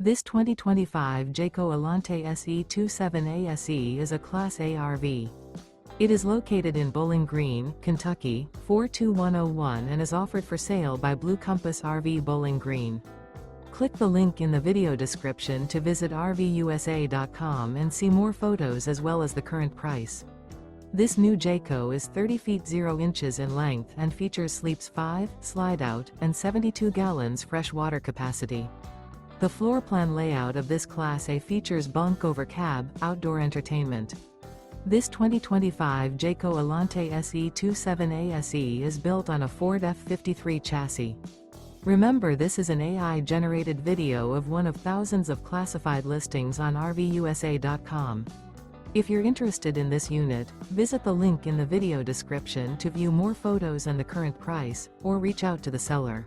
This 2025 Jayco Alante SE 27A SE is a Class A RV. It is located in Bowling Green, Kentucky, 42101 and is offered for sale by Blue Compass RV Bowling Green. Click the link in the video description to visit RVUSA.com and see more photos as well as the current price. This new Jayco is 30 feet 0 inches in length and features sleeps 5, slide-out, and 72 gallons fresh water capacity. The floor plan layout of this Class A features Bunk Over Cab, outdoor entertainment. This 2025 Jayco Alante SE 27A SE is built on a Ford F53 chassis. Remember, this is an AI-generated video of one of thousands of classified listings on RVUSA.com. If you're interested in this unit, visit the link in the video description to view more photos and the current price, or reach out to the seller.